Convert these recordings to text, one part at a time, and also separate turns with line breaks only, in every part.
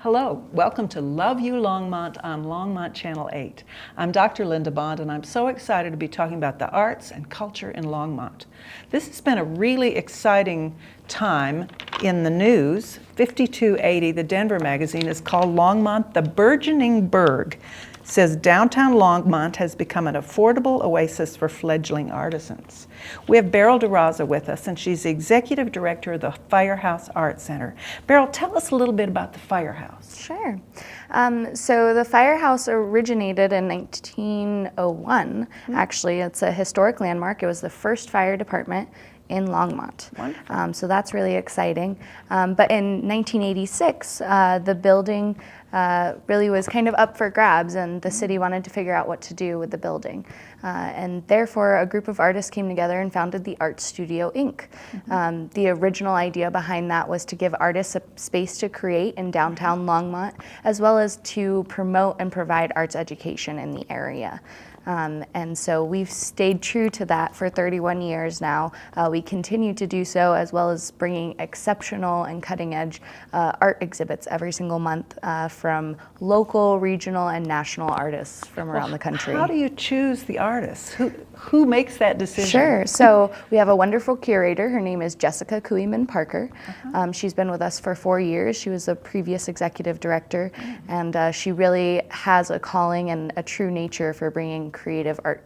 Hello, welcome to Love You Longmont on Longmont Channel 8. I'm Dr. Linda Bond and I'm so excited to be talking about the arts and culture in Longmont. This has been a really exciting time in the news. 5280, the Denver magazine, is called Longmont the Burgeoning Burg. Says downtown Longmont has become an affordable oasis for fledgling artisans. We have Beryl Durazo with us, and she's the executive director of the Firehouse Art Center. Beryl, tell us a little bit about the Firehouse.
Sure. So the Firehouse originated in 1901. Actually, it's a historic landmark. It was the first fire department in Longmont. So that's really exciting. But in 1986, the building really was kind of up for grabs, and the city wanted to figure out what to do with the building. And therefore, a group of artists came together and founded the Art Studio, Inc. The original idea behind that was to give artists a space to create in downtown Longmont, as well as to promote and provide arts education in the area. And so we've stayed true to that for 31 years now. We continue to do so, as well as bringing exceptional and cutting-edge art exhibits every single month from local, regional, and national artists from around the country.
How do you choose the artists? Who makes that decision?
Sure. So we have a wonderful curator. Her name is Jessica Kuiman-Parker. She's been with us for 4 years. She was a previous executive director, and she really has a calling and a true nature for bringing creative art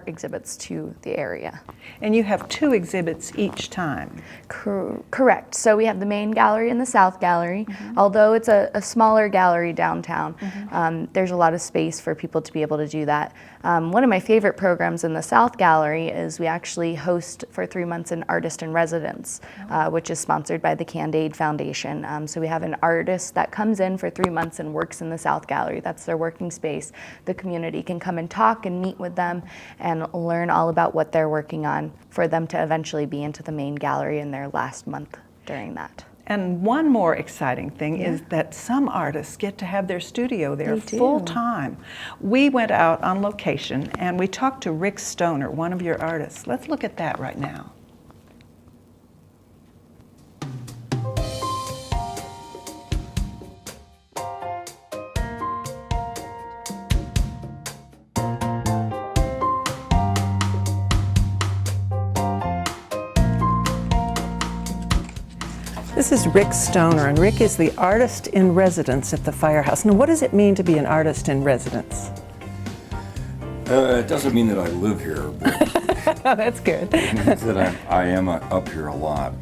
exhibits to the area.
And you have 2 exhibits each time.
Correct. So we have the main gallery and the South Gallery. Although it's a smaller gallery downtown, there's a lot of space for people to be able to do that. One of my favorite programs in the South Gallery is we actually host for 3 months an Artist in Residence, which is sponsored by the Cand-Aid Foundation. So we have an artist that comes in for 3 months and works in the South Gallery. That's their working space. The community can come and talk and meet with them and learn all about what they're working on for them to eventually be into the main gallery in their last month during that.
And one more exciting thing is that some artists get to have their studio there full time. We went out on location and we talked to Rick Stoner, one of your artists. Let's look at that right now. This is Rick Stoner, and Rick is the artist in residence at the Firehouse. Now, what does it mean to be an artist in residence?
It doesn't mean that I live here, but
Oh, that's good.
it means that I am up here a lot.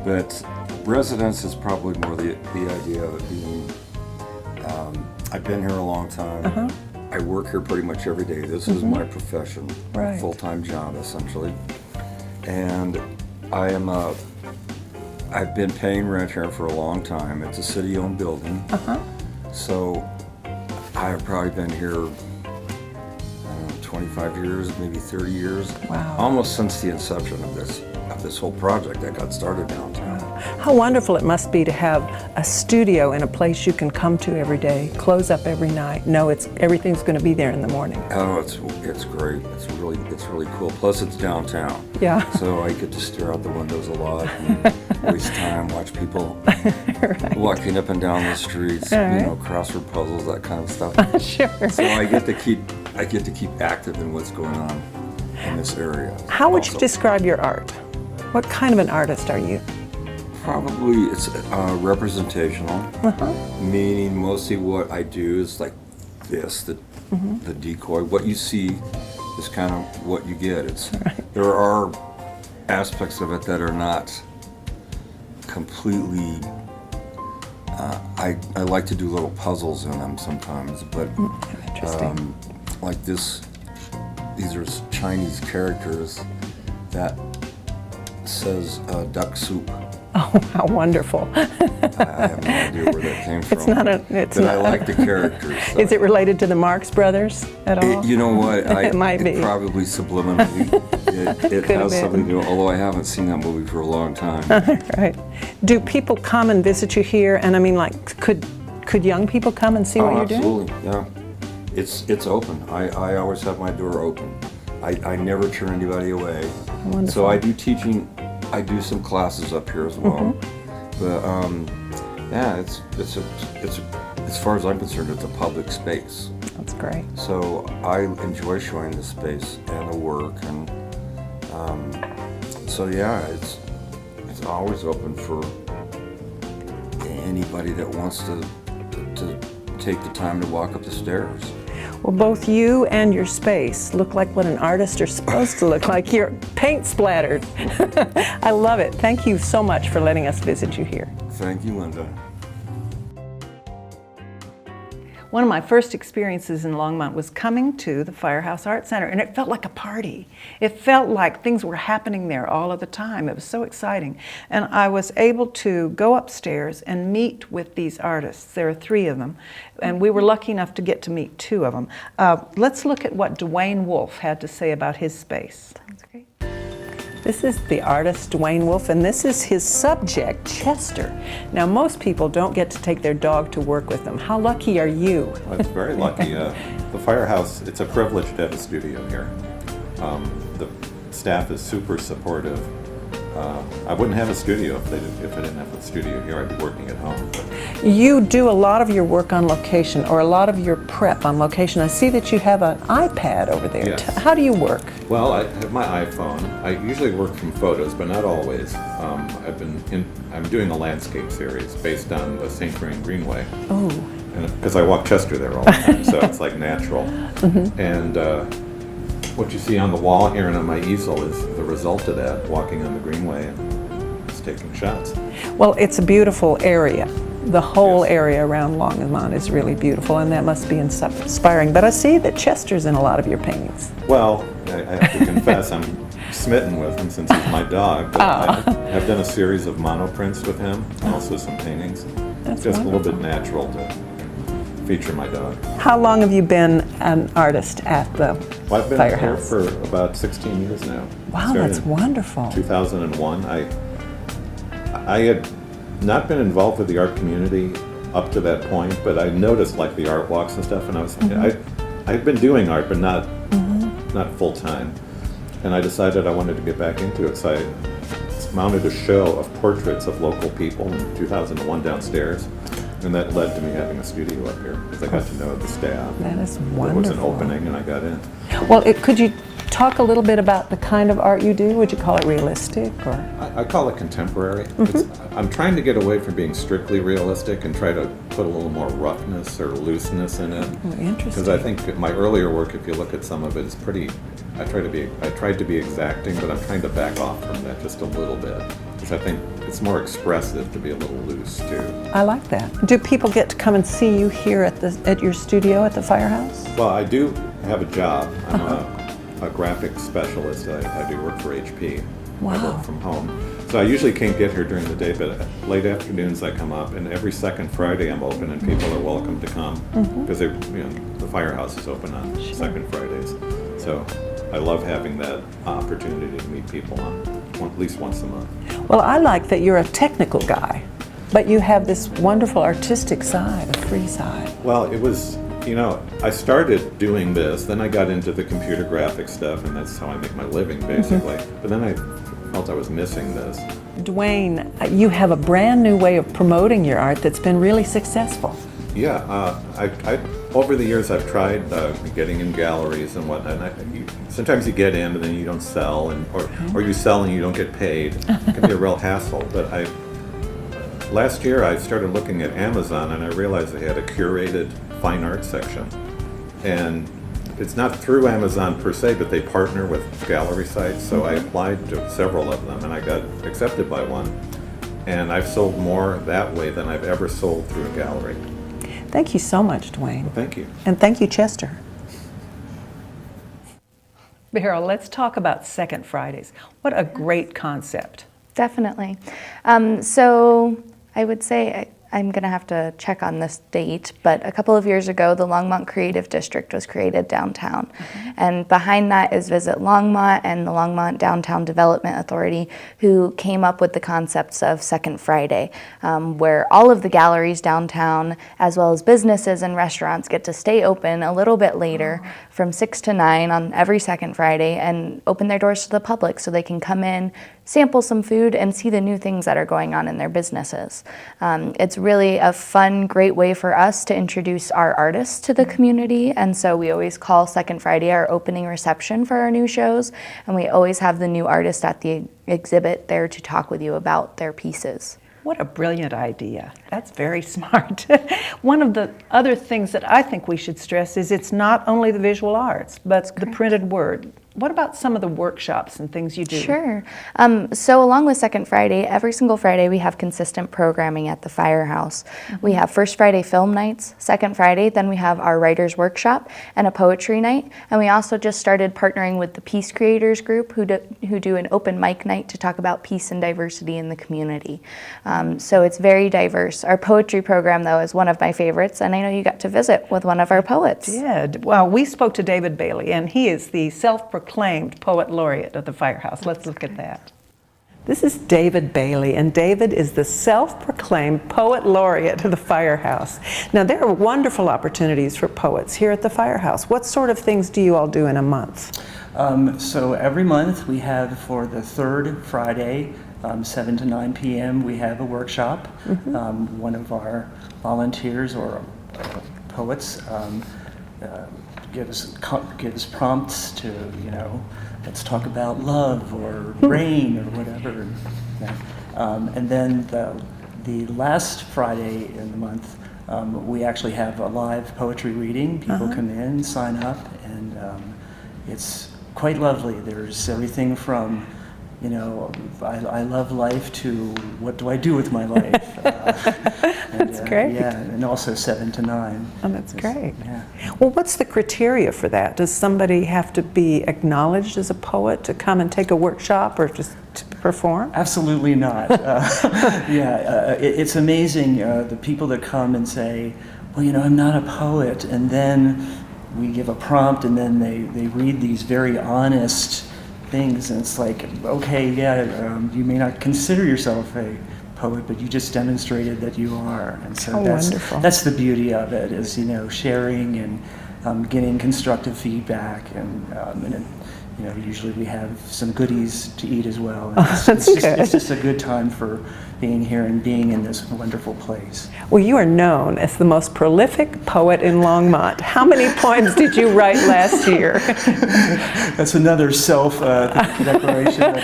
But residence is probably more the idea of it being, I've been here a long time. I work here pretty much every day. This is my profession, full-time job essentially. And I've been paying rent here for a long time. It's a city-owned building. So I've probably been here, I don't know, 25 years, maybe 30 years.
Wow.
Almost since the inception of this whole project that got started downtown.
How wonderful it must be to have a studio in a place you can come to every day, close up every night, know everything's going to be there in the morning.
Oh, it's great. It's really cool. Plus it's downtown.
Yeah.
So I get to stare out the windows a lot and waste time, watch people walking up and down the streets, you know, crossword puzzles, that kind of stuff.
Sure.
So I get to keep active in what's going on in this area.
How would you describe your art? What kind of an artist are you?
Probably it's representational, meaning mostly what I do is like this, the decoy. What you see is kind of what you get. There are aspects of it that are not completely, I like to do little puzzles in them sometimes, but like these are Chinese characters that says duck soup.
Oh, how wonderful.
I have no idea where that came from. I like the characters. So.
Is it related to the Marx Brothers at all?
You know what?
It might be.
Probably subliminally. It has something to do, although I haven't seen that movie for a long time.
Right. Do people come and visit you here? And I mean, like, could young people come and see what you're doing?
Absolutely, yeah. It's open. I always have my door open. I never turn anybody away.
Wonderful.
So I do teaching. I do some classes up here as well. But yeah, it's a as far as I'm concerned, it's a public space.
That's great.
So I enjoy showing the space and the work, and so yeah, it's always open for anybody that wants to take the time to walk up the stairs.
Well, both you and your space look like what an artist is supposed to look like. You're paint splattered. I love it. Thank you so much for letting us visit you here.
Thank you, Linda.
One of my first experiences in Longmont was coming to the Firehouse Art Center, and it felt like a party. It felt like things were happening there all of the time. It was so exciting. And I was able to go upstairs and meet with these artists. There are 3 of them, and we were lucky enough to get to meet 2 of them. Let's look at what Duane Wolf had to say about his space.
Sounds great.
This is the artist Dwayne Wolf, and this is his subject, Chester. Now, most people don't get to take their dog to work with them. How lucky are you?
Well, it's very lucky. The Firehouse, it's a privilege to have a studio here. The staff is super supportive. I wouldn't have a studio if I didn't have a studio here. I'd be working at home.
You do a lot of your work on location, or a lot of your prep on location. I see that you have an iPad over there.
Yes.
How do you work?
Well, I have my iPhone. I usually work from photos, but not always. I'm doing a landscape series based on the St. Vrain Greenway.
Oh.
Because I walk Chester there all the time, so it's like natural. And what you see on the wall here and on my easel is the result of that, walking on the Greenway and just taking shots.
Well, it's a beautiful area. The whole
Yes.
area around Longmont is really beautiful, and that must be inspiring. But I see that Chester's in a lot of your paintings.
Well, I have to confess, I'm smitten with him since he's my dog. But I've done a series of monoprints with him, and also some paintings.
That's
Just
wonderful.
a little bit natural to feature my dog.
How long have you been an artist at the
Well, I've been here
Firehouse?
for about 16 years now.
Wow,
Started
that's
in
wonderful.
2001. I had not been involved with the art community up to that point, but I noticed like the art walks and stuff, and I'd been doing art, but not full time. And I decided I wanted to get back into it, so I mounted a show of portraits of local people in 2001 downstairs, and that led to me having a studio up here because I got to know the staff.
That is
There was an
wonderful.
opening, and I got in.
Well, could you talk a little bit about the kind of art you do? Would you call it realistic, or?
I call it contemporary. I'm trying to get away from being strictly realistic and try to put a little more roughness or looseness in it.
Oh, interesting.
Because I think my earlier work, if you look at some of it, is pretty. I tried to be exacting, but I'm trying to back off from that just a little bit because I think it's more expressive to be a little loose too.
I like that. Do people get to come and see you here at your studio at the Firehouse?
Well, I do have a job. I'm a graphic specialist. I do work for HP. I
Wow.
work from home. So I usually can't get here during the day, but late afternoons I come up, and every second Friday I'm open, and people are welcome to come because the Firehouse is open on second Fridays. So I love having that opportunity to meet people at least once a month.
Well, I like that you're a technical guy, but you have this wonderful artistic side, a free side.
Well, it was, I started doing this, then I got into the computer graphic stuff, and that's how I make my living, basically. But then I felt I was missing this.
Dwayne, you have a brand new way of promoting your art that's been really successful.
Yeah, I over the years I've tried getting in galleries and whatnot. And sometimes you get in and then you don't sell, or you sell and you don't get paid. It can be a real hassle. But last year I started looking at Amazon, and I realized they had a curated fine art section, and it's not through Amazon per se, but they partner with gallery sites. So I applied to several of them, and I got accepted by one. And I've sold more that way than I've ever sold through a gallery.
Thank you so much, Dwayne.
Well, thank you.
And thank you, Chester. Beryl, let's talk about Second Fridays. What a great concept.
Definitely. So I would say I'm going to have to check on this date, but a couple of years ago, the Longmont Creative District was created downtown. And behind that is Visit Longmont and the Longmont Downtown Development Authority, who came up with the concepts of Second Friday, where all of the galleries downtown, as well as businesses and restaurants, get to stay open a little bit later from 6 to 9 on every second Friday and open their doors to the public so they can come in, sample some food and see the new things that are going on in their businesses. It's really a fun, great way for us to introduce our artists to the community, and so we always call Second Friday our opening reception for our new shows, and we always have the new artist at the exhibit there to talk with you about their pieces.
What a brilliant idea. That's very smart. One of the other things that I think we should stress is it's not only the visual arts, but the printed word. What about some of the workshops and things you do?
Sure. So along with Second Friday, every single Friday we have consistent programming at the Firehouse. We have First Friday film nights, Second Friday, then we have our writers workshop and a poetry night. And we also just started partnering with the Peace Creators Group who do an open mic night to talk about peace and diversity in the community. So it's very diverse. Our poetry program, though, is one of my favorites, and I know you got to visit with one of our poets.
Did. Well, we spoke to David Bailey, and he is the self-proclaimed poet laureate of the Firehouse. Let's look at that. This is David Bailey, and David is the self-proclaimed poet laureate of the Firehouse. Now, there are wonderful opportunities for poets here at the Firehouse. What sort of things do you all do in a month?
So every month we have, for the third Friday, 7 to 9 p.m., we have a workshop. One of our volunteers or poets gives prompts to, let's talk about love or rain or whatever. And then the last Friday in the month, we actually have a live poetry reading. People come in, sign up, and it's quite lovely. There's everything from, I love life to what do I do with my life?
That's great.
Yeah, and also 7 to 9.
Oh, that's great.
Yeah.
Well, what's the criteria for that? Does somebody have to be acknowledged as a poet to come and take a workshop or just to perform?
Absolutely not. It's amazing, the people that come and say, well, I'm not a poet, and then we give a prompt, and then they read these very honest things, and it's like, okay, you may not consider yourself a poet, but you just demonstrated that you are, and so that's the beauty of it, is sharing and getting constructive feedback, and usually we have some goodies to eat as well. It's just a good time for being here and being in this wonderful place.
Well, you are known as the most prolific poet in Longmont. How many poems did you write last year?
That's another self-declaration.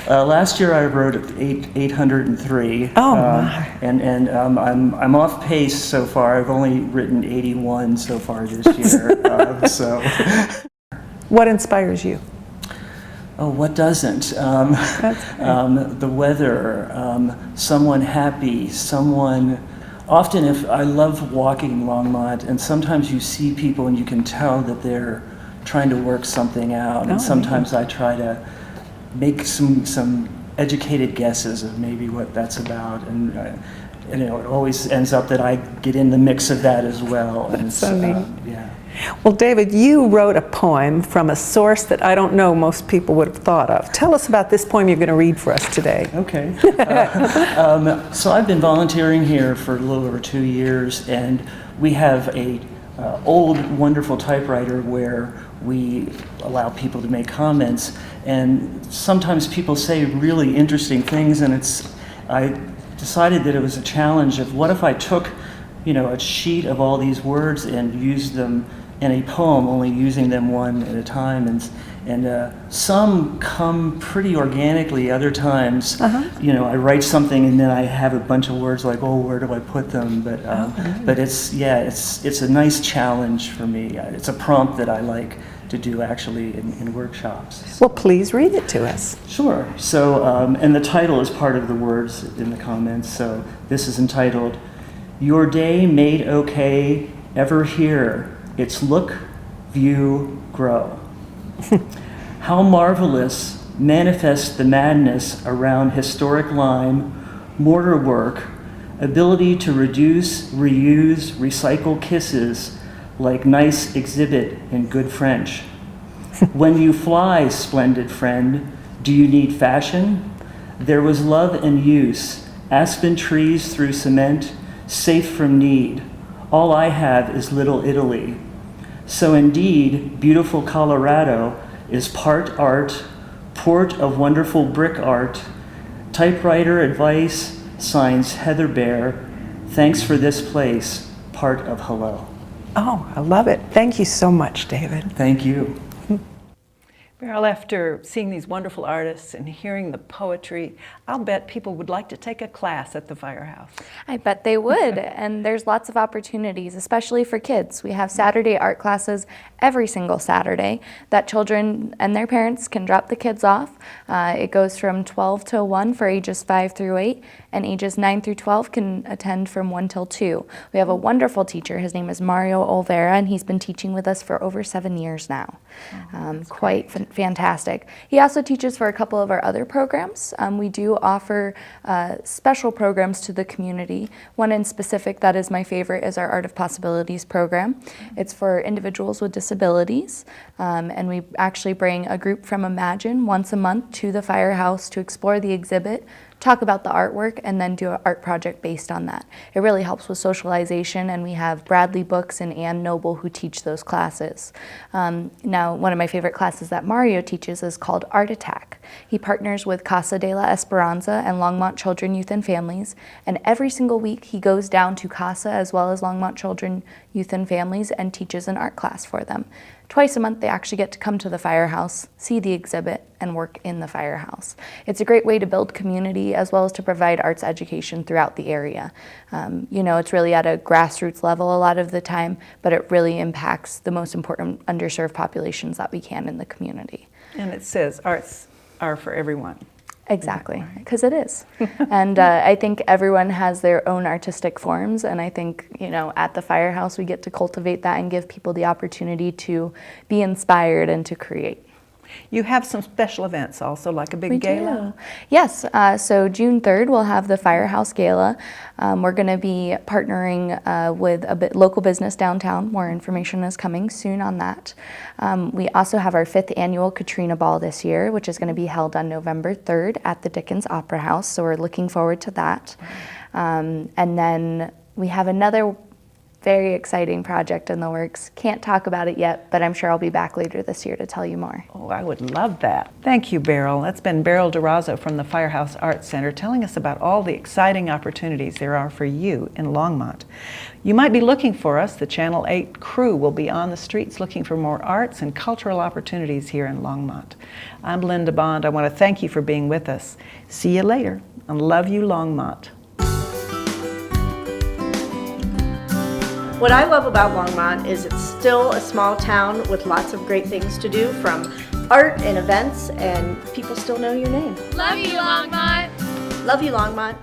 Last year I wrote 803.
Oh my!
And I'm off pace so far. I've only written 81 so far this year. So.
What inspires you?
Oh, what doesn't? The weather, someone happy, someone. Often, if I love walking Longmont, and sometimes you see people and you can tell that they're trying to work something out, and sometimes I try to make some educated guesses of maybe what that's about, and it always ends up that I get in the mix of that as well.
That's so neat.
Yeah.
Well, David, you wrote a poem from a source that I don't know most people would have thought of. Tell us about this poem you're going to read for us today.
Okay. So I've been volunteering here for a little over 2 years, and we have a old, wonderful typewriter where we allow people to make comments, and sometimes people say really interesting things, and I decided that it was a challenge of what if I took a sheet of all these words and used them in a poem, only using them one at a time, and some come pretty organically. Other times, I write something and then I have a bunch of words like, oh, where do I put them? But it's a nice challenge for me. It's a prompt that I like to do actually in workshops.
Well, please read it to us.
Sure. So, and the title is part of the words in the comments. So this is entitled, "Your Day Made Okay, Ever Here, Its Look, View, Grow." How marvelous manifest the madness around historic lime, mortar work, ability to reduce, reuse, recycle kisses like nice exhibit in good French. When you fly, splendid friend, do you need fashion? There was love and use, aspen trees through cement, safe from need. All I have is Little Italy. So indeed, beautiful Colorado is part art, Port of Wonderful Brick Art, Typewriter Advice, signs Heather Bear. Thanks for this place, part of hello.
Oh, I love it. Thank you so much, David.
Thank you.
Beryl, after seeing these wonderful artists and hearing the poetry, I'll bet people would like to take a class at the Firehouse.
I bet they would, and there's lots of opportunities, especially for kids. We have Saturday art classes every single Saturday that children and their parents can drop the kids off. It goes from 12 to 1 for ages 5 through 8, and ages 9 through 12 can attend from 1 till 2. We have a wonderful teacher. His name is Mario Olvera, and he's been teaching with us for over 7 years now. Quite fantastic. He also teaches for a couple of our other programs. We do offer special programs to the community. One in specific that is my favorite is our Art of Possibilities program. It's for individuals with disabilities, and we actually bring a group from Imagine once a month to the Firehouse to explore the exhibit, talk about the artwork, and then do an art project based on that. It really helps with socialization, and we have Bradley Books and Ann Noble who teach those classes. Now, one of my favorite classes that Mario teaches is called Art Attack. He partners with Casa de la Esperanza and Longmont Children, Youth and Families, and every single week he goes down to Casa as well as Longmont Children, Youth and Families and teaches an art class for them. Twice a month they actually get to come to the Firehouse, see the exhibit, and work in the Firehouse. It's a great way to build community as well as to provide arts education throughout the area. You know, it's really at a grassroots level a lot of the time, but it really impacts the most important underserved populations that we can in the community.
And it says arts are for everyone.
Exactly, because it is. And I think everyone has their own artistic forms, and I think, you know, at the Firehouse we get to cultivate that and give people the opportunity to be inspired and to create.
You have some special events also, like a big gala?
Yes, so June 3rd we'll have the Firehouse Gala. We're going to be partnering with a local business downtown. More information is coming soon on that. We also have our 5th annual Katrina Ball this year, which is going to be held on November 3rd at the Dickens Opera House, so we're looking forward to that. And then we have another very exciting project in the works. Can't talk about it yet, but I'm sure I'll be back later this year to tell you more.
Oh, I would love that. Thank you, Beryl. That's been Beryl Durazo from the Firehouse Arts Center telling us about all the exciting opportunities there are for you in Longmont. You might be looking for us. The Channel 8 crew will be on the streets looking for more arts and cultural opportunities here in Longmont. I'm Linda Bond. I want to thank you for being with us. See you later, and love you, Longmont.
What I love about Longmont is it's still a small town with lots of great things to do, from art and events, and people still know your name.
Love you, Longmont.
Love you, Longmont.